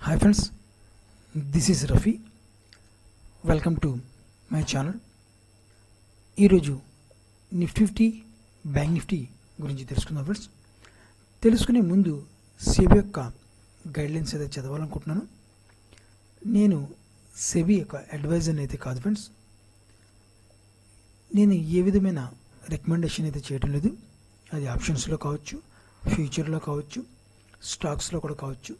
Hi friends, this is Rafi. Welcome to my channel. ఈరోజు Nifty bank Nifty గురించి తెలుసుకుందాం friends. తెలుసుకునే ముందు సెబీ యొక్క గైడ్లైన్స్ అయితే చదవాలనుకుంటున్నాను. నేను సెబీ యొక్క అడ్వైజర్ అయితే కాదు ఫ్రెండ్స్. నేను ఏ విధమైన రికమెండేషన్ అయితే చేయడం లేదు. అది ఆప్షన్స్లో కావచ్చు, ఫ్యూచర్లో కావచ్చు, స్టాక్స్లో కూడా కావచ్చు.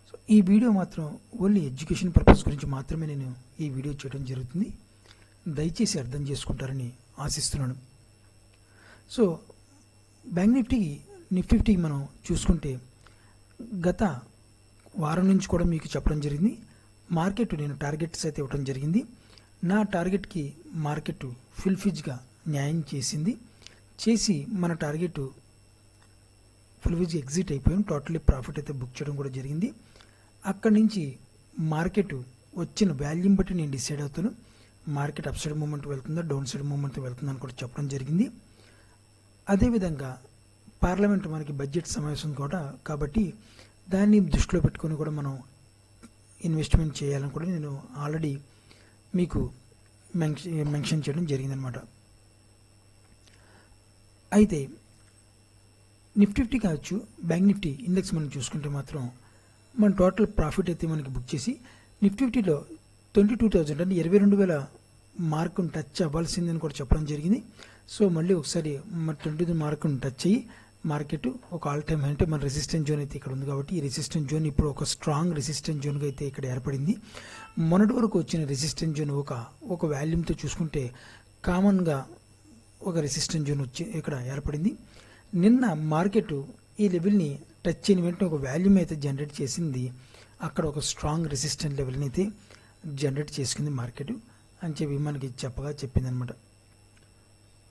సో ఈ వీడియో మాత్రం ఓన్లీ ఎడ్యుకేషన్ పర్పస్ గురించి మాత్రమే నేను ఈ వీడియో చేయడం జరుగుతుంది. దయచేసి అర్థం చేసుకుంటారని ఆశిస్తున్నాను. సో బ్యాంక్ నిఫ్టీకి మనం చూసుకుంటే గత వారం నుంచి కూడా మీకు చెప్పడం జరిగింది. మార్కెట్ నేను టార్గెట్స్ అయితే ఇవ్వడం జరిగింది. నా టార్గెట్కి మార్కెట్ ఫుల్ఫిజ్గా న్యాయం చేసి మన టార్గెట్ ఫుల్ఫిజ్ ఎగ్జిట్ అయిపోయాం. టోటల్లీ ప్రాఫిట్ అయితే బుక్ చేయడం కూడా జరిగింది. అక్కడి నుంచి మార్కెట్ వచ్చిన వాల్యూమ్ బట్టి నేను డిసైడ్ అవుతాను. మార్కెట్ అప్ సైడ్ మూమెంట్ వెళ్తుందా, డౌన్ సైడ్ మూమెంట్ వెళ్తుందా అని కూడా చెప్పడం జరిగింది. అదేవిధంగా పార్లమెంట్ మనకి బడ్జెట్ సమావేశం కూడా కాబట్టి దాన్ని దృష్టిలో పెట్టుకొని కూడా మనం ఇన్వెస్ట్మెంట్ చేయాలని కూడా నేను ఆల్రెడీ మీకు మెన్షన్ చేయడం జరిగిందనమాట. అయితే నిఫ్టీ కావచ్చు, బ్యాంక్ నిఫ్టీ ఇండెక్స్ మనం చూసుకుంటే మాత్రం మన టోటల్ ప్రాఫిట్ అయితే మనకి బుక్ చేసి నిఫ్టీలో 22,000 అంటే 22,000 మార్కును టచ్ అవ్వాల్సిందని కూడా చెప్పడం జరిగింది. సో మళ్ళీ ఒకసారి మన 22 మార్కును టచ్ అయ్యి మార్కెట్ ఒక ఆల్ టైమ్ అంటే మన రెసిస్టెన్స్ జోన్ అయితే ఇక్కడ ఉంది కాబట్టి ఈ రెసిస్టెన్స్ జోన్ ఇప్పుడు ఒక స్ట్రాంగ్ రెసిస్టెన్స్ జోన్గా అయితే ఇక్కడ ఏర్పడింది. మొన్నటి వరకు వచ్చిన రెసిస్టెన్స్ జోన్ ఒక వాల్యూమ్తో చూసుకుంటే కామన్గా ఒక రెసిస్టెన్స్ జోన్ వచ్చి ఇక్కడ ఏర్పడింది. నిన్న మార్కెట్ ఈ లెవెల్ని టచ్ అయిన వెంటనే ఒక వాల్యూమ్ అయితే జనరేట్ చేసింది. అక్కడ ఒక స్ట్రాంగ్ రెసిస్టెంట్ లెవెల్ని అయితే జనరేట్ చేసుకుంది మార్కెట్ అని చెప్పి మనకి చెప్పింది అనమాట.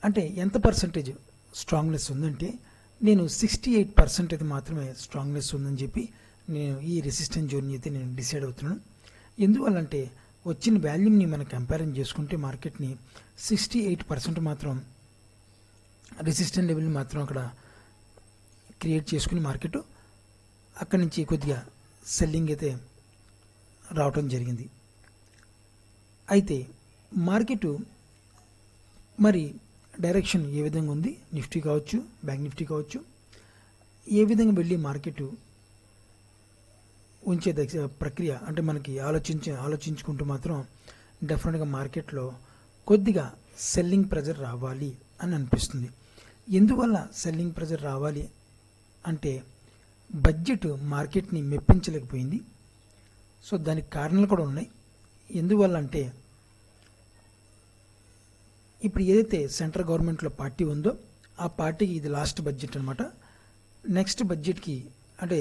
అంటే ఎంత పర్సంటేజ్ స్ట్రాంగ్నెస్ ఉందంటే నేను 68% అయితే మాత్రమే స్ట్రాంగ్నెస్ ఉందని చెప్పి నేను ఈ రెసిస్టెన్స్ జోన్ అయితే నేను డిసైడ్ అవుతున్నాను. ఎందువల్లంటే వచ్చిన వాల్యూమ్ని మనం కంపారిజన్ చేసుకుంటే మార్కెట్ని 68% మాత్రం రెసిస్టెంట్ లెవెల్ని మాత్రం అక్కడ క్రియేట్ చేసుకుని మార్కెట్ అక్కడి నుంచి కొద్దిగా సెల్లింగ్ అయితే రావటం జరిగింది. అయితే మార్కెట్ మరి డైరెక్షన్ ఏ విధంగా ఉంది, నిఫ్టీ కావచ్చు, బ్యాంక్ నిఫ్టీ కావచ్చు, ఏ విధంగా వెళ్ళి మార్కెట్ ఉంచే ప్రక్రియ అంటే మనకి ఆలోచించుకుంటూ మాత్రం డెఫినెట్గా మార్కెట్లో కొద్దిగా సెల్లింగ్ ప్రెజర్ రావాలి అని అనిపిస్తుంది. ఎందువల్ల సెల్లింగ్ ప్రెజర్ రావాలి అంటే బడ్జెట్ మార్కెట్ని మెప్పించలేకపోయింది. సో దానికి కారణాలు కూడా ఉన్నాయి. ఎందువల్ల అంటే ఇప్పుడు ఏదైతే సెంట్రల్ గవర్నమెంట్లో పార్టీ ఉందో ఆ పార్టీకి ఇది లాస్ట్ బడ్జెట్ అనమాట. నెక్స్ట్ బడ్జెట్కి అంటే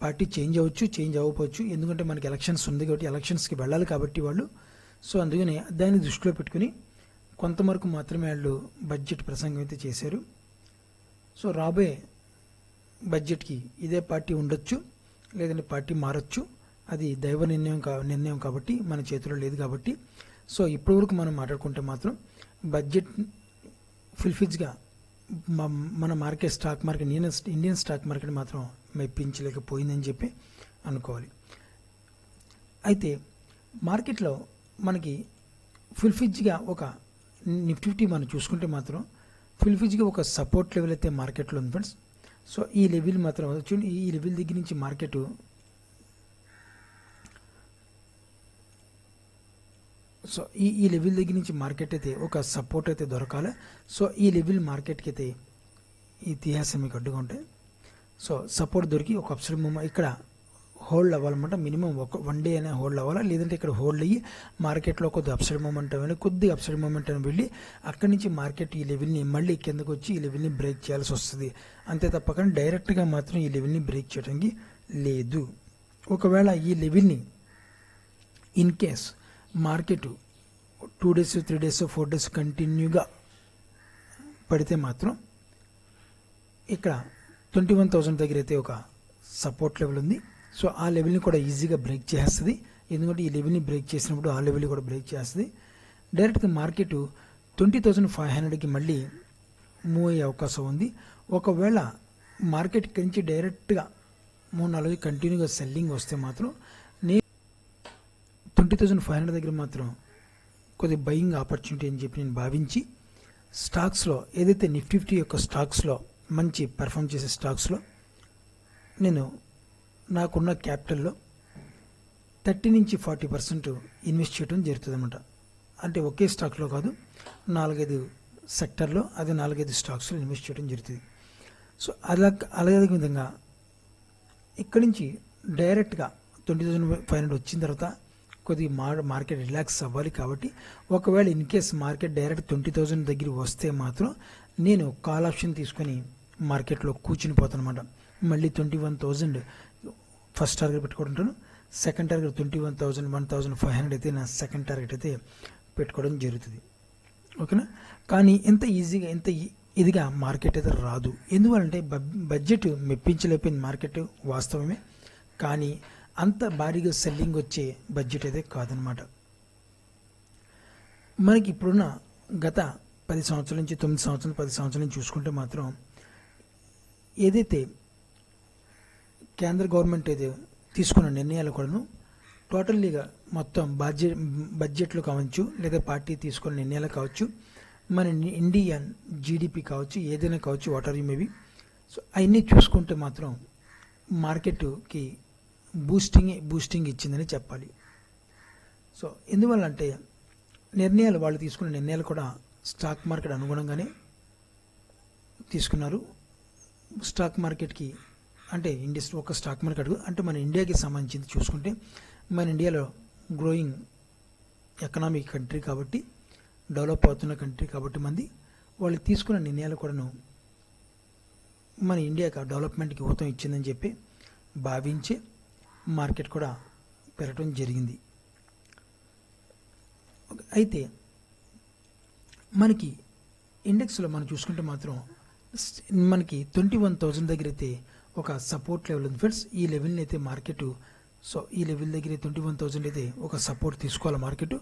పార్టీ చేంజ్ అవ్వచ్చు, చేంజ్ అవ్వకపోవచ్చు. ఎందుకంటే మనకి ఎలక్షన్స్ ఉంది కాబట్టి ఎలక్షన్స్కి వెళ్ళాలి కాబట్టి వాళ్ళు. సో అందుకని దాన్ని దృష్టిలో పెట్టుకుని కొంతవరకు మాత్రమే వాళ్ళు బడ్జెట్ ప్రసంగం అయితే చేశారు. సో రాబోయే బడ్జెట్కి ఇదే పార్టీ ఉండొచ్చు, లేదంటే పార్టీ మారచ్చు. అది దైవ నిర్ణయం కాబట్టి మన చేతిలో లేదు కాబట్టి. సో ఇప్పటివరకు మనం మాట్లాడుకుంటే మాత్రం బడ్జెట్ ఫుల్ఫిజ్గా మన stock market Indian stock market మాత్రం మెప్పించలేకపోయిందని చెప్పి అనుకోవాలి. అయితే మార్కెట్లో మనకి ఫుల్ఫిజ్గా ఒక నిఫ్టీ మనం చూసుకుంటే మాత్రం ఫుల్ఫిజ్గా ఒక సపోర్ట్ లెవెల్ అయితే మార్కెట్లో ఉంది ఫ్రెండ్స్. సో ఈ లెవెల్ మాత్రం చూడండి, ఈ లెవెల్ దగ్గర నుంచి మార్కెట్ ఈ లెవెల్ దగ్గర నుంచి మార్కెట్ అయితే ఒక సపోర్ట్ అయితే దొరకాలి. సో ఈ లెవెల్ మార్కెట్కి అయితే ఇతిహాసం మీకు అడ్డుగా ఉంటాయి. సో సపోర్ట్ దొరికి ఒక అప్సైడ్ మూమెంట్ ఇక్కడ హోల్డ్ అవ్వాలన్నమాట. మినిమం వన్ డే అనే హోల్డ్ అవ్వాలి. లేదంటే ఇక్కడ హోల్డ్ అయ్యి మార్కెట్లో కొద్దిగా అప్సైడ్ మూమెంట్ అని వెళ్ళి అక్కడి నుంచి మార్కెట్ ఈ లెవెల్ని మళ్ళీ కిందకు వచ్చి ఈ లెవెల్ని బ్రేక్ చేయాల్సి వస్తుంది. అంతే తప్ప కానీ డైరెక్ట్గా మాత్రం ఈ లెవెల్ని బ్రేక్ చేయడానికి లేదు. ఒకవేళ ఈ లెవెల్ని in case market 2 days 3 days 4 days కంటిన్యూగా పడితే మాత్రం ఇక్కడ 21,000 దగ్గర అయితే ఒక సపోర్ట్ లెవెల్ ఉంది. సో ఆ లెవెల్ని కూడా ఈజీగా బ్రేక్ చేస్తుంది. ఎందుకంటే ఈ లెవెల్ని బ్రేక్ చేసినప్పుడు ఆ లెవెల్ని కూడా బ్రేక్ చేస్తుంది. డైరెక్ట్గా మార్కెట్ 20,500కి మళ్ళీ మూవ్ అయ్యే అవకాశం ఉంది. ఒకవేళ మార్కెట్ నుంచి డైరెక్ట్గా 3-4 కంటిన్యూగా సెల్లింగ్ వస్తే మాత్రం నేను 20,500 దగ్గర మాత్రం కొద్ది బయింగ్ ఆపర్చునిటీ అని చెప్పి నేను భావించి స్టాక్స్లో ఏదైతే నిఫ్టీ యొక్క స్టాక్స్లో మంచి పెర్ఫామ్ చేసే స్టాక్స్లో నేను నాకున్న క్యాపిటల్లో 30-40% ఇన్వెస్ట్ చేయడం జరుగుతుంది అనమాట. అంటే ఒకే స్టాక్లో కాదు, 4-5 సెక్టర్లో అది 4-5 స్టాక్స్లో ఇన్వెస్ట్ చేయడం జరుగుతుంది. సో అలాగే విధంగా ఇక్కడి నుంచి డైరెక్ట్గా 20,500 వచ్చిన తర్వాత కొద్దిగా మార్కెట్ రిలాక్స్ అవ్వాలి. కాబట్టి ఒకవేళ ఇన్ కేస్ మార్కెట్ డైరెక్ట్ 20,000 దగ్గర వస్తే మాత్రం నేను కాల్ ఆప్షన్ తీసుకొని మార్కెట్లో కూర్చుని పోతాను అనమాట. మళ్ళీ 21,000 ఫస్ట్ టార్గెట్ పెట్టుకుంటాను. సెకండ్ టార్గెట్ 21,000, 1,500 అయితే నా సెకండ్ టార్గెట్ అయితే పెట్టుకోవడం జరుగుతుంది. ఓకేనా. కానీ ఎంత ఈజీగా ఇదిగా మార్కెట్ అయితే రాదు. ఎందువల్లంటే బడ్జెట్ మెప్పించలేకపోయింది మార్కెట్, వాస్తవమే. కానీ అంత భారీగా సెల్లింగ్ వచ్చే బడ్జెట్ అయితే కాదనమాట. మనకి ఇప్పుడున్న గత 10 సంవత్సరాల నుంచి 9 సంవత్సరాలు 10 సంవత్సరాల నుంచి చూసుకుంటే మాత్రం ఏదైతే కేంద్ర గవర్నమెంట్ అయితే తీసుకున్న నిర్ణయాలు కూడాను టోటల్లీగా మొత్తం బడ్జెట్లు కావచ్చు, లేదా పార్టీ తీసుకున్న నిర్ణయాలు కావచ్చు, మన ఇండియన్ జీడిపి కావచ్చు, ఏదైనా కావచ్చు, what are you maybe. So అవన్నీ చూసుకుంటే మాత్రం మార్కెట్కి బూస్టింగ్ ఇచ్చిందని చెప్పాలి. సో ఎందువల్ల అంటే వాళ్ళు తీసుకున్న నిర్ణయాలు కూడా స్టాక్ మార్కెట్ అనుగుణంగానే తీసుకున్నారు. స్టాక్ మార్కెట్కి అంటే ఒక స్టాక్ మార్కెట్ అంటే మన ఇండియాకి సంబంధించింది చూసుకుంటే మన ఇండియాలో గ్రోయింగ్ ఎకనామిక్ కంట్రీ కాబట్టి, డెవలప్ అవుతున్న కంట్రీ కాబట్టి వాళ్ళు తీసుకున్న నిర్ణయాలు కూడాను మన ఇండియాకి డెవలప్మెంట్కి ఊతం ఇచ్చిందని చెప్పి భావించే మార్కెట్ కూడా పెరగడం జరిగింది. అయితే మనకి ఇండెక్స్లో మనం చూసుకుంటే మాత్రం మనకి 21,000 దగ్గర అయితే ఒక సపోర్ట్ లెవెల్ ఉంది ఫ్రెండ్స్. ఈ లెవెల్ని అయితే మార్కెట్, సో ఈ లెవెల్ దగ్గర 21,000 అయితే ఒక సపోర్ట్ తీసుకోవాలి మార్కెట్.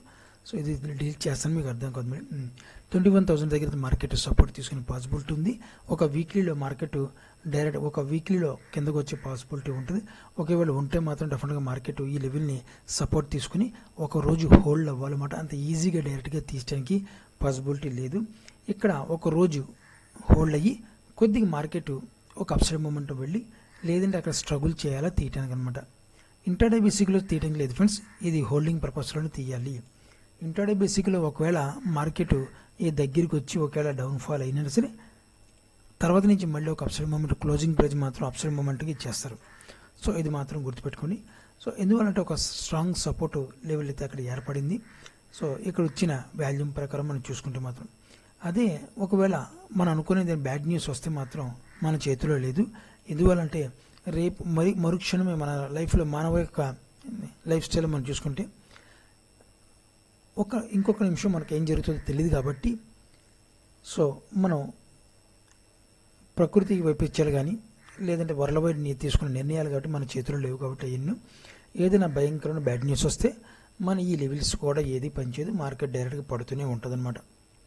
సో ఇది డీల్ చేస్తాను, మీకు అర్థం కాదు మేడం. 21,000 దగ్గర మార్కెట్ సపోర్ట్ తీసుకునే పాసిబిలిటీ ఉంది. ఒక వీక్లీలో మార్కెట్ డైరెక్ట్ ఒక వీక్లీలో కిందకు వచ్చే పాసిబిలిటీ ఉంటుంది. ఒకవేళ ఉంటే మాత్రం డెఫినెట్గా మార్కెట్ ఈ లెవెల్ని సపోర్ట్ తీసుకుని ఒక రోజు హోల్డ్ అవ్వాలన్నమాట. అంత ఈజీగా డైరెక్ట్గా తీయడానికి పాసిబిలిటీ లేదు. ఇక్కడ ఒక రోజు హోల్డ్ అయ్యి కొద్దిగా మార్కెట్ ఒక అప్సైడ్ మూమెంట్ వెళ్ళి, లేదంటే అక్కడ స్ట్రగుల్ చేయాలా తీయటానికి అనమాట. ఇంటర్డే బేసిక్లో తీయడానికి లేదు ఫ్రెండ్స్, ఇది హోల్డింగ్ పర్పస్లోనే తీయాలి. ఇంటర్డే బేసిక్లో ఒకవేళ మార్కెట్ ఈ దగ్గరికి వచ్చి ఒకవేళ డౌన్ఫాల్ అయినా సరే తర్వాత నుంచి మళ్ళీ ఒక అప్సైడ్ మూమెంట్, క్లోజింగ్ ప్రైజ్ మాత్రం అప్సైడ్ మూమెంట్కి ఇచ్చేస్తారు. సో ఇది మాత్రం గుర్తుపెట్టుకోండి. సో ఎందువల్లంటే ఒక స్ట్రాంగ్ సపోర్ట్ లెవెల్ అయితే అక్కడ ఏర్పడింది. సో ఇక్కడ వచ్చిన వాల్యూమ్ ప్రకారం మనం చూసుకుంటే మాత్రం అదే ఒకవేళ మనం అనుకునేది బ్యాడ్ న్యూస్ వస్తే మాత్రం మన చేతిలో లేదు. ఎందువల్లంటే రేపు మరుక్షణమే మన లైఫ్లో మానవ యొక్క లైఫ్ స్టైల్ మనం చూసుకుంటే ఇంకొక నిమిషం మనకు ఏం జరుగుతుందో తెలియదు. కాబట్టి సో మనం ప్రకృతికి వైపించాలి కానీ, లేదంటే వరలపై తీసుకున్న నిర్ణయాలు కాబట్టి మన చేతిలో లేవు. కాబట్టి ఎన్నో ఏదైనా భయంకరమైన బ్యాడ్ న్యూస్ వస్తే మన ఈ లెవెల్స్ కూడా ఏది పనిచేయదు, మార్కెట్ డైరెక్ట్గా పడుతూనే ఉంటుంది అనమాట.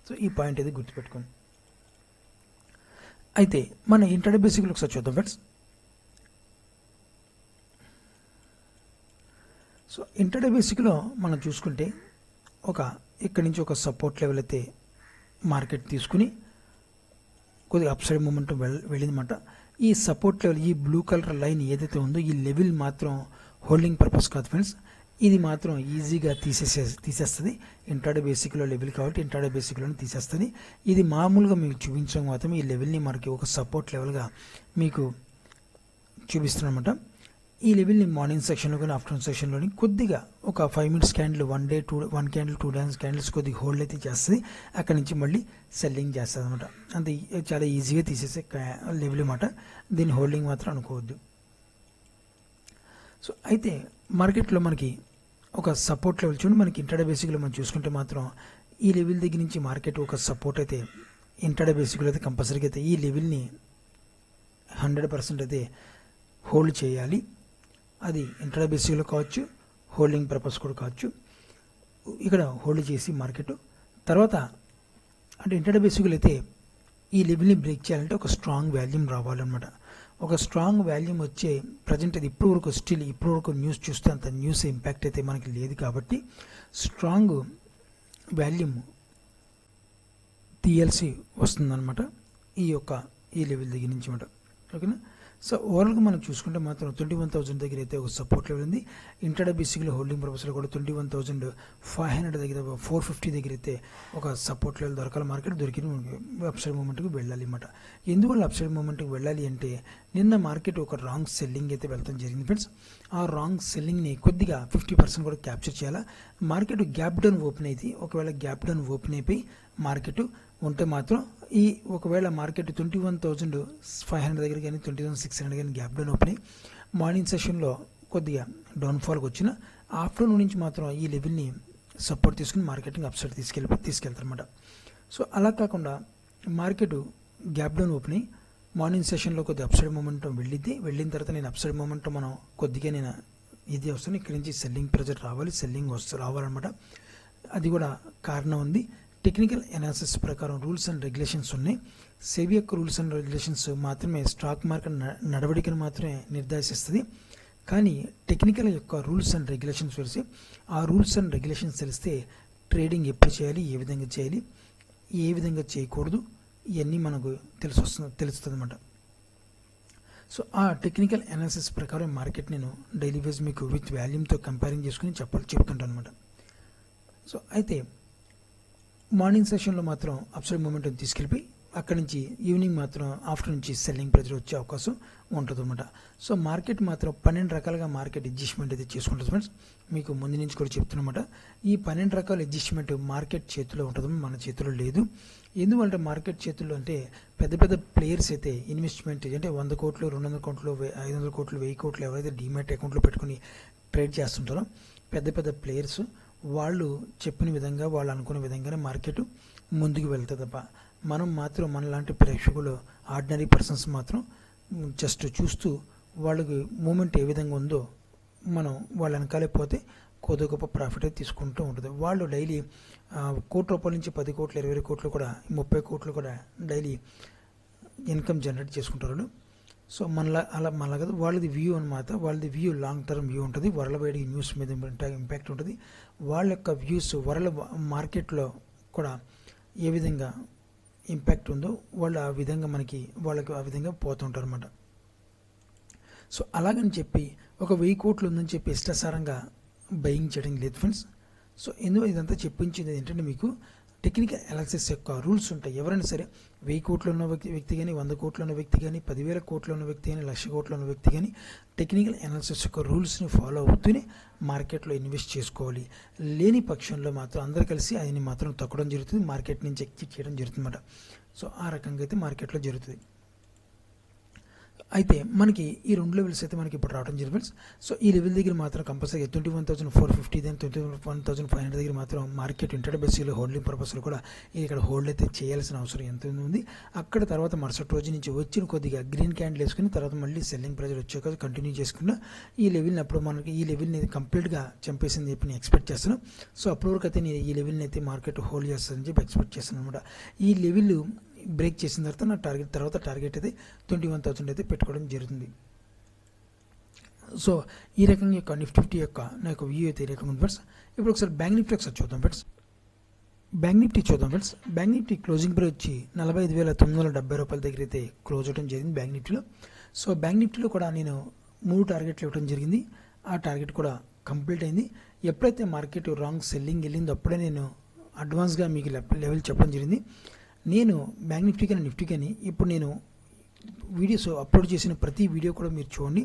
సో ఈ పాయింట్ ఏది గుర్తుపెట్టుకోండి. అయితే మన ఇంటర్డే బేసిక్లో ఒకసారి చూద్దాం ఫ్రెండ్స్. సో ఇంటర్డే బేసిక్లో మనం చూసుకుంటే ఇక్కడి నుంచి ఒక సపోర్ట్ లెవెల్ అయితే మార్కెట్ తీసుకుని కొద్దిగా అప్సైడ్ మూమెంట్ వెళ్ళిందన్నమాట. ఈ సపోర్ట్ లెవెల్, ఈ బ్లూ కలర్ లైన్ ఏదైతే ఉందో ఈ లెవెల్ మాత్రం హోల్డింగ్ పర్పస్ కాదు ఫ్రెండ్స్. ఇది మాత్రం ఈజీగా తీసేస్తుంది. ఇంటర్డే బేసిక్లో లెవెల్ కాబట్టి ఇంటర్డే బేసిక్లోనే తీసేస్తుంది. ఇది మామూలుగా మీకు చూపించడం మాత్రం ఈ లెవెల్ని మనకి ఒక సపోర్ట్ లెవెల్గా మీకు చూపిస్తున్నమాట. ఈ లెవెల్ని మార్నింగ్ సెక్షన్లో కానీ ఆఫ్టర్నూన్ సెక్షన్లోని కొద్దిగా ఒక 5 minutes candle, 1 candle 2 days candles కొద్దిగా హోల్డ్ అయితే చేస్తుంది. అక్కడి నుంచి మళ్ళీ సెల్లింగ్ చేస్తుంది అనమాట. అంత చాలా ఈజీగా తీసేసే లెవెల్ అన్నమాట. దీన్ని హోల్డింగ్ మాత్రం అనుకోవద్దు. సో అయితే మార్కెట్లో మనకి ఒక సపోర్ట్ లెవెల్ చూడండి. మనకి ఇంటర్డే బేసిక్లో మనం చూసుకుంటే మాత్రం ఈ లెవెల్ దగ్గర నుంచి మార్కెట్ ఒక సపోర్ట్ అయితే ఇంటర్డే బేసిక్లో అయితే కంపల్సరీగా అయితే ఈ లెవెల్ని 100% అయితే హోల్డ్ చేయాలి. అది ఇంటర్డే బేసిక్లో కావచ్చు, హోల్డింగ్ పర్పస్ కూడా కావచ్చు. ఇక్కడ హోల్డ్ చేసి మార్కెట్ తర్వాత అంటే ఇంటర్డే బేసిక్లో అయితే ఈ లెవెల్ని బ్రేక్ చేయాలంటే ఒక స్ట్రాంగ్ వాల్యూమ్ రావాలన్నమాట. ఒక స్ట్రాంగ్ వాల్యూమ్ వచ్చే ప్రజెంట్ అది ఇప్పుడు వరకు న్యూస్ చూస్తే అంత న్యూస్ ఇంపాక్ట్ అయితే మనకి లేదు కాబట్టి స్ట్రాంగ్ వాల్యూమ్ తీయాల్సి వస్తుందన్నమాట ఈ లెవెల్ దగ్గర నుంచి అన్నమాట. ఓకేనా. సో ఓవరాల్గా మనం చూసుకుంటే మాత్రం 21,000 దగ్గర అయితే ఒక సపోర్ట్ లెవెల్ ఉంది. ఇంటర్డే బేసిక్లో హోల్డింగ్ పర్పస్లో కూడా 21,500 దగ్గర 450 దగ్గర అయితే ఒక సపోర్ట్ లెవెల్ దొరకాలి. మార్కెట్ దొరికిన అప్సైడ్ మూమెంట్కి వెళ్ళాలి అన్నమాట. ఎందువల్ల అప్సైడ్ మూమెంట్కి వెళ్ళాలి అంటే నిన్న మార్కెట్ ఒక రాంగ్ సెల్లింగ్ అయితే వెళ్ళడం జరిగింది ఫ్రెండ్స్. ఆ రాంగ్ సెల్లింగ్ని కొద్దిగా 50% కూడా క్యాప్చర్ చేయాలా. మార్కెట్ గ్యాప్ డౌన్ ఓపెన్ అయితే ఒకవేళ గ్యాప్ డౌన్ ఓపెన్ అయిపోయి మార్కెట్ ఉంటే మాత్రం ఒకవేళ మార్కెట్ 21,500 దగ్గర కానీ 21,600 కానీ గ్యాప్ డౌన్ ఓపెన్ అయ్యి మార్నింగ్ సెషన్లో కొద్దిగా డౌన్ఫాల్కి వచ్చిన ఆఫ్టర్నూన్ నుంచి మాత్రం ఈ లెవెల్ని సపోర్ట్ తీసుకుని మార్కెటింగ్ అప్సైడ్ తీసుకెళ్తారన్నమాట. సో అలా కాకుండా మార్కెట్ గ్యాప్ డౌన్ ఓపెన్ అయ్యి మార్నింగ్ సెషన్లో కొద్దిగా అప్సైడ్ మూమెంటం వెళ్ళిన తర్వాత నేను అప్సైడ్ మూమెంటం మనం కొద్దిగా నేను ఇది వస్తుంది. ఇక్కడి నుంచి సెల్లింగ్ ప్రెజర్ రావాలన్నమాట. అది కూడా కారణం ఉంది. టెక్నికల్ అనాలిసిస్ ప్రకారం రూల్స్ అండ్ రెగ్యులేషన్స్ ఉన్నాయి. సెబీ యొక్క రూల్స్ అండ్ రెగ్యులేషన్స్ మాత్రమే స్టాక్ మార్కెట్ నడవడికను మాత్రమే నిర్దేశిస్తుంది. కానీ టెక్నికల్ యొక్క రూల్స్ అండ్ రెగ్యులేషన్స్ తెలిసి ఆ రూల్స్ అండ్ రెగ్యులేషన్స్ తెలిస్తే ట్రేడింగ్ ఎప్పుడు చేయాలి, ఏ విధంగా చేయాలి, ఏ విధంగా చేయకూడదు, ఇవన్నీ మనకు తెలుస్తుంది అన్నమాట. సో ఆ టెక్నికల్ అనాలిసిస్ ప్రకారం మార్కెట్ నేను డైలీ వేజ్ మీకు విత్ వాల్యూమ్తో కంపేరింగ్ చేసుకుని చెప్తుంటాను అనమాట. సో అయితే మార్నింగ్ సెషన్లో మాత్రం అప్సైడ్ మూమెంట్ తీసుకెళ్ళిపోయి అక్కడి నుంచి ఈవినింగ్ మాత్రం ఆఫ్టర్ నుంచి సెల్లింగ్ ప్రెజర్ వచ్చే అవకాశం ఉంటుంది అనమాట. సో మార్కెట్ మాత్రం 12 రకాలుగా మార్కెట్ అడ్జస్ట్మెంట్ అయితే చేసుకుంటుంది ఫ్రెండ్స్. మీకు ముందు నుంచి కూడా చెప్తున్నమాట. ఈ 12 రకాల అడ్జస్ట్మెంట్ మార్కెట్ చేతిలో ఉంటుంది, మన చేతిలో లేదు. ఎందుకంటే మార్కెట్ చేతుల్లో అంటే పెద్ద పెద్ద ప్లేయర్స్ అయితే ఇన్వెస్ట్మెంట్ అంటే 100 కోట్లు 200 కోట్లు 500 కోట్లు 1000 కోట్లు ఎవరైతే డీమ్యాట్ అకౌంట్లో పెట్టుకుని ట్రేడ్ చేస్తుంటారో పెద్ద పెద్ద ప్లేయర్స్ వాళ్ళు చెప్పిన విధంగా వాళ్ళు అనుకునే విధంగానే మార్కెట్ ముందుకు వెళ్తుంది తప్ప మనం మాత్రం మనలాంటి ప్రేక్షకులు ఆర్డినరీ పర్సన్స్ మాత్రం జస్ట్ చూస్తూ వాళ్ళకి మూమెంట్ ఏ విధంగా ఉందో మనం వాళ్ళ వెనకాలే పోతే కొద్ది గొప్ప ప్రాఫిట్ అయితే తీసుకుంటూ ఉంటుంది. వాళ్ళు డైలీ ₹1,00,00,000 నుంచి 10 కోట్లు 20 కోట్లు కూడా 30 కోట్లు కూడా డైలీ ఇన్కమ్ జనరేట్ చేసుకుంటారు. సో మనలా కదా వాళ్ళది వ్యూ అనమాట. వాళ్ళది వ్యూ లాంగ్ టర్మ్ వ్యూ ఉంటుంది. వరల్డ్ వైడ్ న్యూస్ మీద ఇంపాక్ట్ ఉంటుంది. వాళ్ళ యొక్క వ్యూస్ వరల్డ్ మార్కెట్లో కూడా ఏ విధంగా ఇంపాక్ట్ ఉందో వాళ్ళు ఆ విధంగా వాళ్ళకి ఆ విధంగా పోతుంటారు అన్నమాట. సో అలాగని చెప్పి ఒక 1000 కోట్లు ఉందని చెప్పి ఇష్టాసారంగా బయింగ్ చేయడం లేదు ఫ్రెండ్స్. సో ఇదంతా చెప్పించింది ఏంటంటే మీకు టెక్నికల్ అనాలిసిస్ యొక్క రూల్స్ ఉంటాయి. ఎవరైనా సరే 1000 కోట్లు ఉన్న వ్యక్తి కానీ 100 కోట్లు ఉన్న వ్యక్తి కానీ 10,000 కోట్లు ఉన్న వ్యక్తి కానీ 1,00,000 కోట్లు ఉన్న వ్యక్తి కానీ టెక్నికల్ అనాలిసిస్ యొక్క రూల్స్ని ఫాలో అవుతూనే మార్కెట్లో ఇన్వెస్ట్ చేసుకోవాలి. లేని పక్షంలో మాత్రం అందరూ కలిసి ఆయన్ని మాత్రం తొక్కడం జరుగుతుంది, మార్కెట్ నుంచి ఎగ్జిట్ చేయడం జరుగుతుంది అన్నమాట. సో ఆ రకంగా అయితే మార్కెట్లో జరుగుతుంది. అయితే మనకి ఈ 2 లెవెల్స్ అయితే మనకి ఇప్పుడు రావడం జరిగింది ఫ్రెండ్స్. సో ఈ లెవెల్ దగ్గర మాత్రం కంపల్సరీ 21,450 దాని 21,500 దగ్గర మాత్రం మార్కెట్ ఇంటర్డే బేసిక్లో హోల్డింగ్ పర్పస్లో కూడా ఇక్కడ హోల్డ్ అయితే చేయాల్సిన అవసరం ఎంత ఉంది. అక్కడ తర్వాత మరుసటి రోజు నుంచి వచ్చిన కొద్దిగా గ్రీన్ క్యాండిల్ వేసుకుని తర్వాత మళ్ళీ సెల్లింగ్ ప్రెజర్ వచ్చాక కంటిన్యూ చేసుకున్న ఈ లెవెల్ని అప్పుడు మనకి ఈ లెవెల్ని కంప్లీట్గా చంపేసింది చెప్పి నేను ఎక్స్పెక్ట్ చేస్తాను. సో అప్పటి వరకు అయితే నేను ఈ లెవెల్ని అయితే మార్కెట్ హోల్డ్ చేస్తానని చెప్పి ఎక్స్పెక్ట్ చేస్తాను అనమాట. ఈ లెవెల్ బ్రేక్ చేసిన తర్వాత నా టార్గెట్ అయితే 21,000 అయితే పెట్టుకోవడం జరుగుతుంది. సో ఈ రకంగా యొక్క నిఫ్టీ యొక్క నా యొక్క వ్యూ అయితే ఈ రకంగా ఉంది ఫ్రెండ్స్. ఇప్పుడు ఒకసారి బ్యాంక్ నిఫ్టీ ఒకసారి చూద్దాం friends. Bank Nifty closing price వచ్చి ₹45,970 దగ్గర అయితే క్లోజ్ అవడం జరిగింది బ్యాంక్ నిఫ్టీలో. సో బ్యాంక్ నిఫ్టీలో కూడా నేను 3 టార్గెట్లు ఇవ్వడం జరిగింది. ఆ టార్గెట్ కూడా కంప్లీట్ అయింది. ఎప్పుడైతే మార్కెట్ రాంగ్ సెల్లింగ్ వెళ్ళిందో అప్పుడే నేను అడ్వాన్స్గా మీకు లెవెల్ చెప్పడం జరిగింది. నేను బ్యాంక్ నిఫ్టీ కానీ ఇప్పుడు నేను వీడియోస్ అప్లోడ్ చేసిన ప్రతి వీడియో కూడా మీరు చూడండి.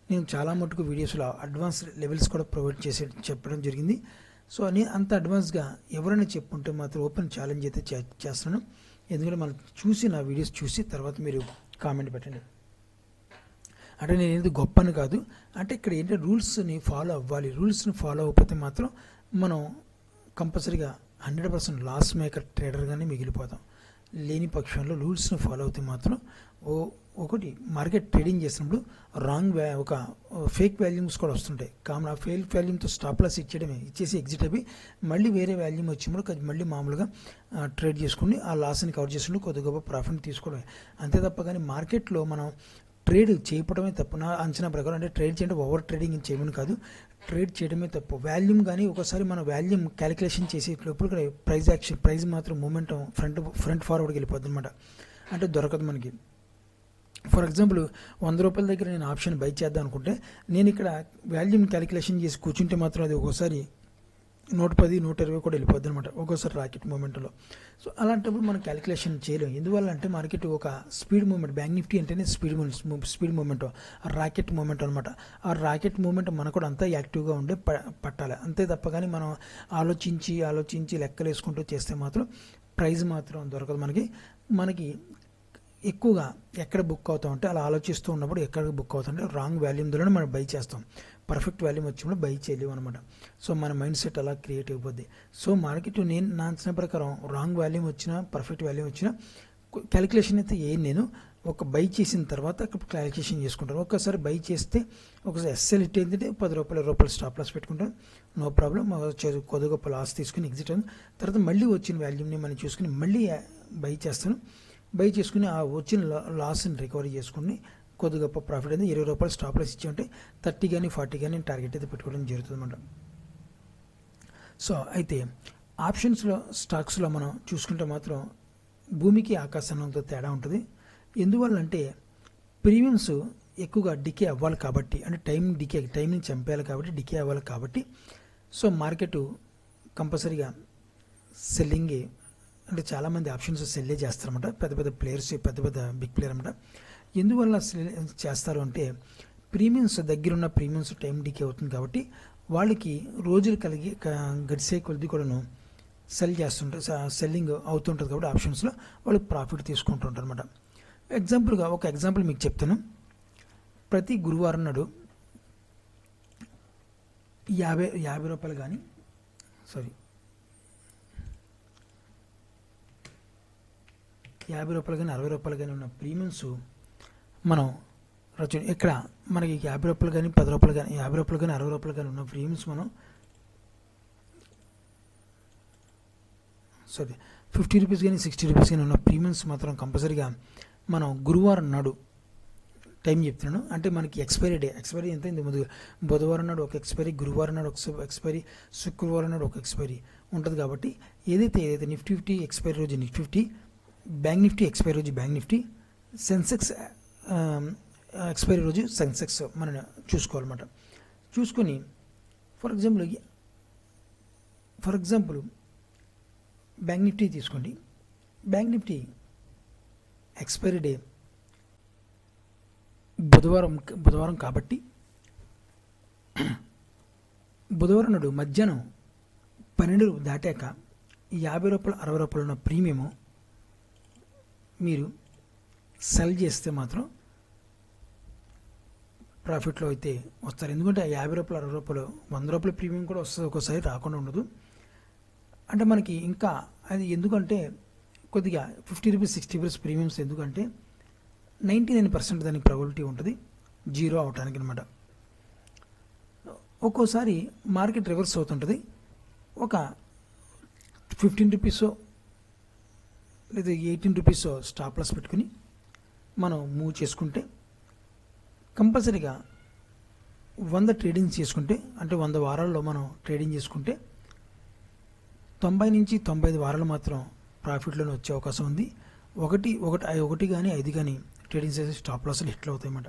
నేను చాలా మటుకు వీడియోస్లో అడ్వాన్స్ లెవెల్స్ కూడా ప్రొవైడ్ చెప్పడం జరిగింది. సో నేను అంత అడ్వాన్స్గా ఎవరైనా చెప్పుంటే మాత్రం ఓపెన్ ఛాలెంజ్ అయితే చేస్తున్నాను. ఎందుకంటే మనం నా వీడియోస్ చూసి తర్వాత మీరు కామెంట్ పెట్టండి. అంటే నేను ఏది గొప్పని కాదు, అంటే ఇక్కడ ఏంటంటే రూల్స్ని ఫాలో అవ్వాలి. రూల్స్ని ఫాలో అవ్వకపోతే మాత్రం మనం కంపల్సరీగా 100% లాస్ మేకర్ ట్రేడర్గానే మిగిలిపోతాం. లేని పక్షంలో రూల్స్ని ఫాలో అవుతే మాత్రం ఒకటి మార్కెట్ ట్రేడింగ్ చేసినప్పుడు ఒక ఫేక్ వాల్యూమ్స్ కూడా వస్తుంటాయి. కామన్ ఆ ఫేక్ వాల్యూమ్తో స్టాప్ లాస్ ఇచ్చేసి ఎగ్జిట్ అయిపోయి మళ్ళీ వేరే వాల్యూమ్ వచ్చినప్పుడు మళ్ళీ మామూలుగా ట్రేడ్ చేసుకుని ఆ లాస్ని కవర్ చేసుకుని కొద్ది గొప్ప ప్రాఫిట్ తీసుకోవడమే అంతే తప్ప. కానీ మార్కెట్లో మనం ట్రేడ్ చేయడమే తప్పు నా అంచనా ప్రకారం. అంటే ట్రేడ్ చేయండి, ఓవర్ ట్రేడింగ్ చేయమని కాదు, ట్రేడ్ చేయడమే తప్పు. వాల్యూమ్ కానీ ఒకసారి మన వాల్యూమ్ క్యాలిక్యులేషన్ చేసేటప్పుడు ప్రైస్ మాత్రం మూమెంట్ ఫ్రంట్ ఫార్వర్డ్కి వెళ్ళిపోద్ది అనమాట. అంటే దొరకదు మనకి. ఫర్ ఎగ్జాంపుల్ 100 రూపాయల దగ్గర నేను ఆప్షన్ బై చేద్దాం అనుకుంటే నేను ఇక్కడ వాల్యూమ్ క్యాలిక్యులేషన్ చేసి కూర్చుంటే మాత్రం అది ఒక్కోసారి 110, 120 కూడా వెళ్ళిపోద్ది అనమాట ఒక్కోసారి రాకెట్ మూమెంట్లో. సో అలాంటప్పుడు మనం క్యాలిక్యులేషన్ చేయలేము. ఎందువల్ల అంటే మార్కెట్ ఒక స్పీడ్ మూమెంట్, బ్యాంక్ నిఫ్టీ అంటేనే స్పీడ్ మూమెంట్, రాకెట్ మూమెంట్ అనమాట. ఆ రాకెట్ మూమెంట్ మనకు కూడా అంతా యాక్టివ్గా ఉండే పట్టాలి అంతే తప్ప. కానీ మనం ఆలోచించి లెక్కలు వేసుకుంటూ చేస్తే మాత్రం ప్రైస్ మాత్రం దొరకదు మనకి ఎక్కువగా ఎక్కడ బుక్ అవుతామంటే అలా ఆలోచిస్తూ ఉన్నప్పుడు ఎక్కడ బుక్ అవుతామంటే రాంగ్ వాల్యూమ్లోనే మనం బై చేస్తాం. పర్ఫెక్ట్ వాల్యూమ్ వచ్చినప్పుడు బై చేయలేము అనమాట. సో మన మైండ్ సెట్ అలా క్రియేట్ అయిపోద్ది. సో మార్కెట్ నేను నా అంచనా ప్రకారం రాంగ్ వాల్యూమ్ వచ్చినా పర్ఫెక్ట్ వాల్యూమ్ వచ్చినా క్యాలిక్యులేషన్ అయితే నేను ఒక బై చేసిన తర్వాత క్యాలిక్యులేషన్ చేసుకుంటాను. ఒక్కసారి బై చేస్తే ఒకసారి ఎస్ఎల్ ఇట్ ఏంటంటే 10 రూపాయలు స్టాప్ లాస్ పెట్టుకుంటాను, నో ప్రాబ్లం. కొద్ది గొప్ప లాస్ తీసుకుని ఎగ్జిట్ అవుతుంది. తర్వాత మళ్ళీ వచ్చిన వాల్యూమ్ని మనం చూసుకుని మళ్ళీ బై చేస్తాను. బై చేసుకుని ఆ వచ్చిన లాస్ని రికవరీ చేసుకుని కొద్ది గొప్ప ప్రాఫిట్ అనేది 20 రూపాయలు స్టాప్ లాస్ ఇచ్చి ఉంటే 30 కానీ 40 కానీ టార్గెట్ అయితే పెట్టుకోవడం జరుగుతుంది అనమాట. సో అయితే ఆప్షన్స్లో స్టాక్స్లో మనం చూసుకుంటే మాత్రం భూమికి ఆకాశంతో తేడా ఉంటుంది. ఎందువల్లంటే ప్రీమియమ్స్ ఎక్కువగా డికే అవ్వాలి కాబట్టి, అంటే టైంని చంపేయాలి కాబట్టి, డికే అవ్వాలి కాబట్టి సో మార్కెట్ కంపల్సరీగా సెల్లింగే, అంటే చాలామంది ఆప్షన్స్ సెల్లే చేస్తారన్నమాట. పెద్ద ప్లేయర్స్, పెద్ద బిగ్ ప్లేయర్ అనమాట. ఎందువల్ల చేస్తారు అంటే ప్రీమియమ్స్ దగ్గరున్న ప్రీమియమ్స్ టైం డికే అవుతుంది కాబట్టి వాళ్ళకి రోజులు గడిసే కొద్ది కూడాను సెల్లింగ్ అవుతుంటుంది కాబట్టి ఆప్షన్స్లో వాళ్ళు ప్రాఫిట్ తీసుకుంటుంటారు అనమాట. ఒక ఎగ్జాంపుల్ మీకు చెప్తాను. ప్రతి గురువారం నాడు 50 రూపాయలు కానీ 50 రూపాయలు కానీ 60 రూపాయలు కానీ ఉన్న ప్రీమియమ్స్ మనం ఇక్కడ మనకి 50 రూపాయలు కానీ 10 రూపాయలు కానీ 50 రూపాయలు కానీ 60 రూపాయలు కానీ ఉన్న ప్రీమియమ్స్ మనం 50 రూపీస్ కానీ 60 రూపీస్ కానీ ఉన్న ప్రీమియమ్స్ మాత్రం కంపల్సరీగా మనం గురువారం నాడు టైం చెప్తున్నాను. అంటే మనకి ఎక్స్పైరీ ఎంత అయింది ముందుగా, బుధవారం నాడు ఒక ఎక్స్పైరీ, గురువారం నాడు ఒక ఎక్స్పైరీ, శుక్రవారం నాడు ఒక ఎక్స్పైరీ ఉంటుంది. కాబట్టి ఏదైతే నిఫ్టీ 50 ఎక్స్పైరీ రోజు నిఫ్టీ 50, బ్యాంక్ నిఫ్టీ ఎక్స్పైరీ రోజు బ్యాంక్ నిఫ్టీ, సెన్సెక్స్ ఎక్స్పైరీ రోజు సెన్సెక్స్ మనం చూసుకోవాలన్నమాట. చూసుకొని ఫర్ ఎగ్జాంపుల్ బ్యాంక్ నిఫ్టీ తీసుకోండి. బ్యాంక్ నిఫ్టీ ఎక్స్పైరీ డే బుధవారం కాబట్టి బుధవారం నాడు మధ్యాహ్నం 12 దాటాక 50 రూపాయలు 60 రూపాయలు ఉన్న ప్రీమియము మీరు సెల్ చేస్తే మాత్రం ప్రాఫిట్లో అయితే వస్తారు. ఎందుకంటే 50 రూపాయలు 60 రూపాయలు 100 రూపాయల ప్రీమియం కూడా వస్తుంది, ఒక్కోసారి రాకుండా ఉండదు. అంటే మనకి ఇంకా అది ఎందుకంటే కొద్దిగా 50 రూపీస్ 60 రూపీస్ ప్రీమియమ్స్ ఎందుకంటే 99% దానికి ప్రాబిలిటీ ఉంటుంది జీరో అవటానికి అనమాట. ఒక్కోసారి మార్కెట్ రివర్స్ అవుతుంటుంది. ఒక 15 రూపీసో లేదా 18 రూపీసో స్టాప్ లాస్ పెట్టుకుని మనం మూవ్ చేసుకుంటే కంపల్సరీగా 100 ట్రేడింగ్ చేసుకుంటే, అంటే 100 వారాల్లో మనం ట్రేడింగ్ చేసుకుంటే 90 నుంచి 95 వారాలు మాత్రం ప్రాఫిట్లోనే వచ్చే అవకాశం ఉంది. ఒకటి కానీ 5 కానీ ట్రేడింగ్ చేసే స్టాప్ లాస్లు హిట్లు అవుతాయి అన్నమాట.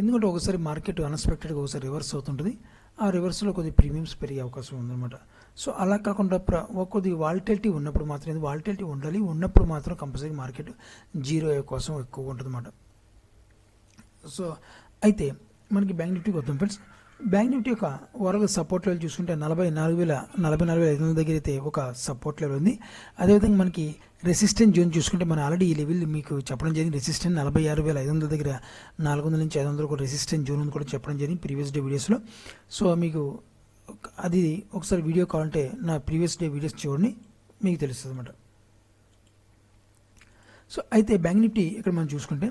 ఎందుకంటే ఒకసారి మార్కెట్ అన్ఎక్స్పెక్టెడ్గా ఒకసారి రివర్స్ అవుతుంటుంది. ఆ రివర్స్లో కొద్ది ప్రీమియమ్స్ పెరిగే అవకాశం ఉందన్నమాట. సో అలా కాకుండా కొద్ది వాలిటిలిటీ ఉన్నప్పుడు మాత్రం, వాలిటిలిటీ ఉన్నప్పుడు మాత్రం కంపల్సరీ మార్కెట్ జీరో అయ్యే కోసం ఎక్కువగా ఉంటుంది అన్నమాట. సో అయితే మనకి బ్యాంక్ నిఫ్టీకి వద్దాం ఫ్రెండ్స్. బ్యాంక్ నిఫ్టీ యొక్క ఓవరాల్ సపోర్ట్ లెవెల్ చూసుకుంటే 44,500 దగ్గర అయితే ఒక సపోర్ట్ లెవెల్ ఉంది. అదేవిధంగా మనకి రెసిస్టెన్స్ జోన్ చూసుకుంటే మనం ఆల్రెడీ ఈ లెవెల్ మీకు చెప్పడం జరిగింది. రెసిస్టెన్స్ 46,500 దగ్గర 400 నుంచి 500 కూడా రెసిస్టెన్స్ జోన్ ఉంది కూడా చెప్పడం జరిగింది ప్రీవియస్ డే వీడియోస్లో. సో మీకు అది ఒకసారి వీడియో కావాలంటే నా ప్రీవియస్ డే వీడియోస్ చూడండి, మీకు తెలుస్తుంది అన్నమాట. సో అయితే బ్యాంక్ నిఫ్టీ ఇక్కడ మనం చూసుకుంటే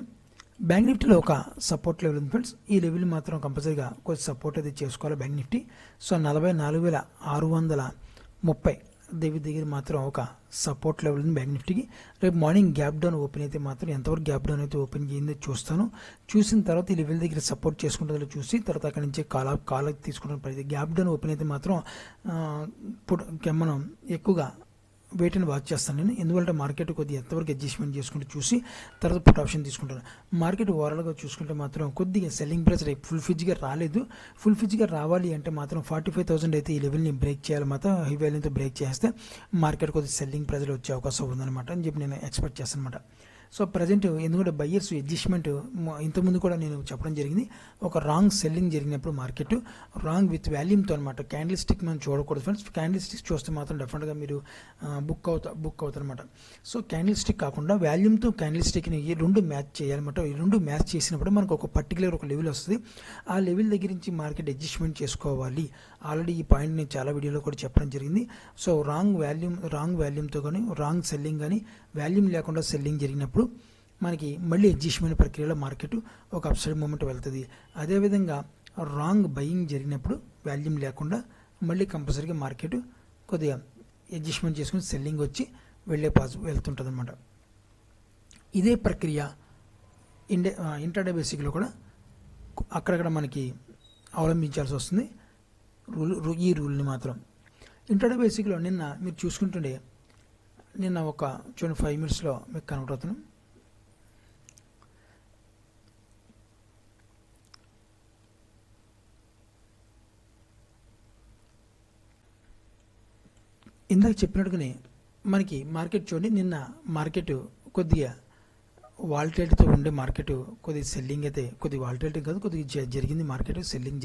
బ్యాంక్ నిఫ్టీలో ఒక సపోర్ట్ లెవెల్ ఉంది ఫ్రెండ్స్. ఈ లెవెల్ మాత్రం కంపల్సరీగా కొంచెం సపోర్ట్ అయితే చేసుకోవాలి బ్యాంక్ నిఫ్టీ. సో 44,630 దగ్గర మాత్రం ఒక సపోర్ట్ లెవెల్ ఉంది బ్యాంక్ నిఫ్టీకి. రేపు మార్నింగ్ గ్యాప్ డౌన్ ఓపెన్ అయితే మాత్రం ఎంతవరకు గ్యాప్ డౌన్ అయితే ఓపెన్ చేయిందో చూస్తాను. చూసిన తర్వాత ఈ లెవెల్ దగ్గర సపోర్ట్ చేసుకుంటుందో చూసి తర్వాత అక్కడి నుంచి కాల్ తీసుకుంటాను. ప్రతి గ్యాప్ డౌన్ ఓపెన్ అయితే మాత్రం మనం ఎక్కువగా వెయిట్ అండ్ వాచ్ చేస్తాను నేను. ఎందుకంటే మార్కెట్ కొద్దిగా ఎంతవరకు అడ్జస్ట్మెంట్ చేసుకుంటూ చూసి తర్వాత పుట్ ఆప్షన్ తీసుకుంటాను. మార్కెట్ ఓవరాల్గా చూసుకుంటే మాత్రం కొద్దిగా సెల్లింగ్ ప్రైస్ రేపు ఫుల్ ఫిజ్గా రాలేదు. ఫుల్ ఫిజ్గా రావాలి అంటే మాత్రం 45,000 అయితే ఈ లెవెల్ని బ్రేక్ చేయాలి. మాత్రం హై వాల్యూతో బ్రేక్ చేస్తే మార్కెట్ కొద్దిగా సెల్లింగ్ ప్రైస్లో వచ్చే అవకాశం ఉందన్నమాట అని చెప్పి నేను ఎక్స్పెక్ట్ చేస్తాను అనమాట. సో ప్రజెంట్ ఎందుకంటే బయ్యర్స్ అడ్జస్ట్మెంట్ ఇంతకుముందు కూడా నేను చెప్పడం జరిగింది. ఒక రాంగ్ సెల్లింగ్ జరిగినప్పుడు మార్కెట్ రాంగ్ విత్ వాల్యూమ్తో అనమాట. క్యాండిల్ స్టిక్ మనం చూడకూడదు ఫ్రెండ్స్. క్యాండిల్ స్టిక్ చూస్తే మాత్రం డెఫినెట్గా మీరు బుక్ అవుతారనమాట. సో క్యాండిల్ స్టిక్ కాకుండా వాల్యూమ్తో క్యాండిల్ స్టిక్ని ఈ రెండు మ్యాచ్ చేయాలన్నమాట. ఈ రెండు మ్యాచ్ చేసినప్పుడు మనకు ఒక పర్టికులర్ ఒక లెవెల్ వస్తుంది. ఆ లెవెల్ దగ్గర నుంచి మార్కెట్ అడ్జస్ట్మెంట్ చేసుకోవాలి. ఆల్రెడీ ఈ పాయింట్ నేను చాలా వీడియోలో కూడా చెప్పడం జరిగింది. సో రాంగ్ వాల్యూమ్తో కానీ రాంగ్ సెల్లింగ్ కానీ వాల్యూమ్ లేకుండా సెల్లింగ్ జరిగినప్పుడు మనకి మళ్ళీ అడ్జస్ట్మెంట్ ప్రక్రియలో మార్కెట్ ఒక అప్సైడ్ మూమెంట్ వెళ్తుంది. అదేవిధంగా రాంగ్ బయింగ్ జరిగినప్పుడు వాల్యూమ్ లేకుండా మళ్ళీ కంపల్సరీగా మార్కెట్ కొద్దిగా అడ్జస్ట్మెంట్ చేసుకుని సెల్లింగ్ వచ్చి వెళ్తుంటుంది అనమాట. ఇదే ప్రక్రియ ఇంట్రాడే బేసిక్లో కూడా అక్కడక్కడ మనకి అవలంబించాల్సి వస్తుంది. ఈ రూల్ని మాత్రం ఇంట్రాడే బేసిక్లో నిన్న మీరు చూసుకుంటుండే నిన్న ఒక 5 మినిట్స్లో మీకు కనెక్ట్ అవుతున్నాం. ఇందాక చెప్పినట్టుగానే మనకి మార్కెట్ చూడండి, నిన్న మార్కెట్ కొద్దిగా వాలటిలిటీతో ఉండే మార్కెట్ కొద్దిగా సెల్లింగ్ అయితే కొద్దిగా వాలటిలిటీ కాదు కొద్దిగా జరిగింది. మార్కెట్ సెల్లింగ్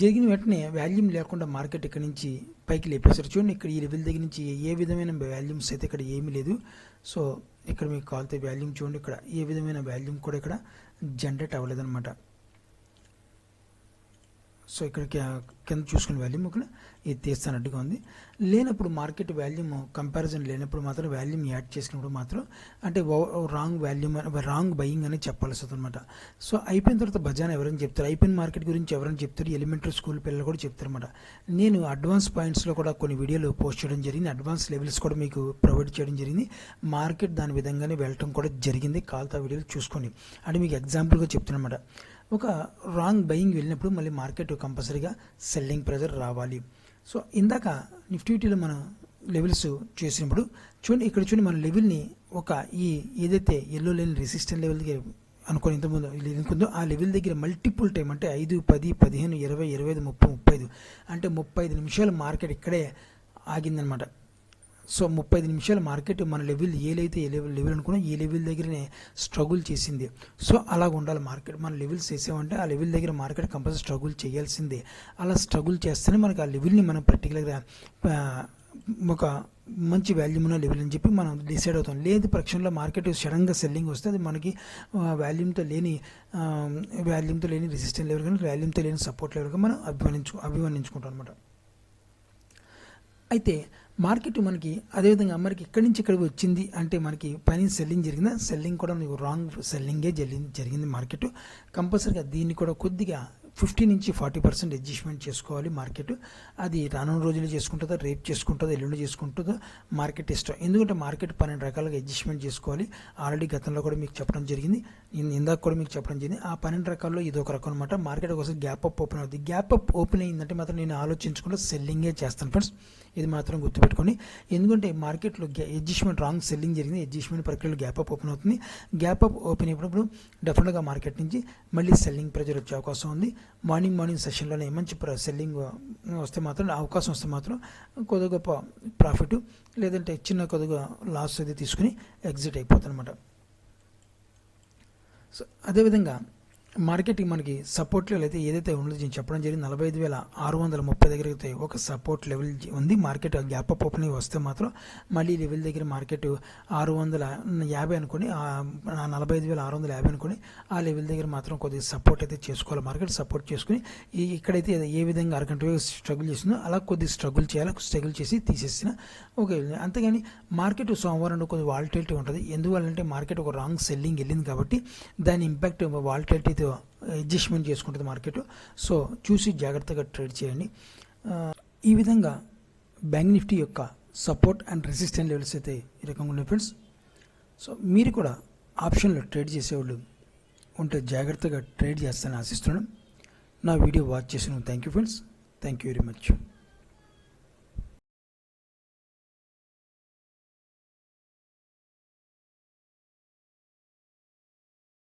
జరిగిన వెంటనే వాల్యూమ్ లేకుండా మార్కెట్ ఇక్కడ నుంచి పైకి లేపేశారు. చూడండి ఇక్కడ ఈ లెవెల్ దగ్గర నుంచి ఏ విధమైన వాల్యూమ్స్ అయితే ఇక్కడ ఏమీ లేదు. సో ఇక్కడ మీకు కావాలితే వాల్యూమ్ చూడండి, ఇక్కడ ఏ విధమైన వాల్యూమ్ కూడా ఇక్కడ జనరేట్ అవ్వలేదన్నమాట. సో ఇక్కడ కింద చూసుకునే వాల్యూమ్ ఇక్కడ ఇది తీస్తానట్టుగా ఉంది. లేనప్పుడు మార్కెట్ వాల్యూమ్ కంపారిజన్ లేనప్పుడు మాత్రం వాల్యూమ్ యాడ్ చేసినప్పుడు మాత్రం అంటే రాంగ్ బయింగ్ అని చెప్పాల్సి వస్తుంది అనమాట. సో అయిపోయిన తర్వాత బజాన్ ఎవరైనా చెప్తారు, అయిపోయిన మార్కెట్ గురించి ఎవరైనా చెప్తారు, ఎలిమెంటరీ స్కూల్ పిల్లలు కూడా చెప్తారు అనమాట. నేను అడ్వాన్స్ పాయింట్స్లో కూడా కొన్ని వీడియోలు పోస్ట్ చేయడం జరిగింది. అడ్వాన్స్ లెవెల్స్ కూడా మీకు ప్రొవైడ్ చేయడం జరిగింది. మార్కెట్ దాని విధంగానే వెళ్ళటం కూడా జరిగింది. కాల్తా వీడియోలు చూసుకోండి. అంటే మీకు ఎగ్జాంపుల్గా చెప్తున్నమాట. ఒక రాంగ్ బయింగ్ వెళ్ళినప్పుడు మళ్ళీ మార్కెట్ కంపల్సరీగా సెల్లింగ్ ప్రెజర్ రావాలి. సో ఇందాక నిఫ్టీలో మనం లెవెల్స్ చేసినప్పుడు చూడండి, ఇక్కడ చూడండి మన లెవెల్ని ఒక ఏదైతే ఎల్లో లైన్ రెసిస్టెంట్ లెవెల్ దగ్గర అనుకోని ఇంతకుముందు ఎందుకుందో ఆ లెవెల్ దగ్గర మల్టిపుల్ టైం అంటే 5, 10, 15, 20, 25, 30, 35 అంటే 35 నిమిషాలు మార్కెట్ ఇక్కడే ఆగిందనమాట. సో 35 నిమిషాల మార్కెట్ మన లెవెల్ ఏ లెవెల్ అనుకున్నా ఈ లెవెల్ దగ్గరనే స్ట్రగుల్ చేసింది. సో అలాగ ఉండాలి మార్కెట్. మన లెవెల్స్ చేసామంటే ఆ లెవెల్ దగ్గర మార్కెట్ కంపల్సరీ స్ట్రగుల్ చేయాల్సిందే. అలా స్ట్రగుల్ చేస్తేనే మనకి ఆ లెవెల్ని మనం పర్టికులర్గా ఒక మంచి వాల్యూమ్ ఉన్న లెవెల్ అని చెప్పి మనం డిసైడ్ అవుతాం. లేదు పక్షంలో మార్కెట్ సడన్గా సెల్లింగ్ వస్తే అది మనకి వాల్యూమ్తో లేని రెసిస్టెంట్ లెవెల్ కానీ వాల్యూమ్తో లేని సపోర్ట్ లెవెల్గా మనం అభివర్ణించుకుంటాం అనమాట. అయితే మార్కెట్ మనకి అదేవిధంగా మనకి ఇక్కడి నుంచి ఇక్కడికి వచ్చింది అంటే మనకి పైన సెల్లింగ్ జరిగిందా, సెల్లింగ్ కూడా మీకు రాంగ్ సెల్లింగే జరిగింది మార్కెట్. కంపల్సరీగా దీన్ని కూడా కొద్దిగా 50 నుంచి 40% అడ్జస్ట్మెంట్ చేసుకోవాలి మార్కెట్. అది రానున్న రోజులు చేసుకుంటుందో, రేపు చేసుకుంటుందో, ఎల్లుండి చేసుకుంటుందో మార్కెట్ ఇష్టం. ఎందుకంటే మార్కెట్ 12 రకాలుగా అడ్జస్ట్మెంట్ చేసుకోవాలి. ఆల్రెడీ గతంలో కూడా మీకు చెప్పడం జరిగింది, ఇందాక కూడా మీకు చెప్పడం జరిగింది. ఆ 12 రకాల్లో ఇది ఒక రకం అనమాట. మార్కెట్ ఒకసారి గ్యాప్ అప్ ఓపెన్ అవుతుంది. గ్యాప్ అప్ ఓపెన్ అయిందంటే మాత్రం నేను ఆలోచించుకుంటే సెల్లింగే చేస్తాను ఫ్రెండ్స్. ఇది మాత్రం గుర్తుపెట్టుకోండి. ఎందుకంటే మార్కెట్లో అడ్జస్ట్మెంట్ రాంగ్ సెల్లింగ్ జరిగింది, అడ్జస్ట్మెంట్ ప్రక్రియలో గ్యాప్ అప్ ఓపెన్ అవుతుంది. గ్యాప్ అప్ ఓపెన్ అయినప్పుడు డెఫినెట్గా మార్కెట్ నుంచి మళ్ళీ సెల్లింగ్ ప్రెజర్ వచ్చే అవకాశం ఉంది. మార్నింగ్ సెషన్లోనే మంచి సెల్లింగ్ వస్తే మాత్రం అవకాశం వస్తే మాత్రం కొద్దిగా గొప్ప ప్రాఫిట్ లేదంటే చిన్న కొద్దిగా లాస్ అయితే తీసుకుని ఎగ్జిట్ అయిపోతుంది అనమాట. సో అదేవిధంగా మార్కెట్కి మనకి సపోర్ట్ లెవెల్ అయితే ఏదైతే ఉండదో నేను చెప్పడం జరిగింది 45,630 దగ్గర అయితే ఒక సపోర్ట్ లెవెల్ ఉంది. మార్కెట్ గ్యాప్ అప్ ఓపెన్ వస్తే మాత్రం మళ్ళీ లెవెల్ దగ్గర మార్కెట్ 650 అనుకోని 45,650 అనుకోని ఆ లెవెల్ దగ్గర మాత్రం కొద్దిగా సపోర్ట్ అయితే చేసుకోవాలి. మార్కెట్ సపోర్ట్ చేసుకుని ఇక్కడైతే ఏ విధంగా అరగంట స్ట్రగుల్ చేస్తుందో అలా కొద్దిగా స్ట్రగుల్ చేసి తీసేసిన ఓకే. అంతేగాని మార్కెట్ సోమవారం కొద్దిగా వాలటిలిటీ ఉంటుంది. ఎందువల్లంటే మార్కెట్ ఒక రాంగ్ సెల్లింగ్ వెళ్ళింది కాబట్టి దాని ఇంపాక్ట్ వాలటిలిటీతో అడ్జస్ట్మెంట్ చేసుకుంటుంది మార్కెట్. సో చూసి జాగ్రత్తగా ట్రేడ్ చేయండి. ఈ విధంగా బ్యాంక్ నిఫ్టీ యొక్క సపోర్ట్ అండ్ రెసిస్టెంట్ లెవెల్స్ అయితే ఈ రకంగా ఉన్నాయి ఫ్రెండ్స్. సో మీరు కూడా ఆప్షన్లో ట్రేడ్ చేసేవాళ్ళు ఉంటే జాగ్రత్తగా ట్రేడ్ చేస్తానని ఆశిస్తున్నాను. నా వీడియో వాచ్ చేసిన thank you friends. Thank you very much.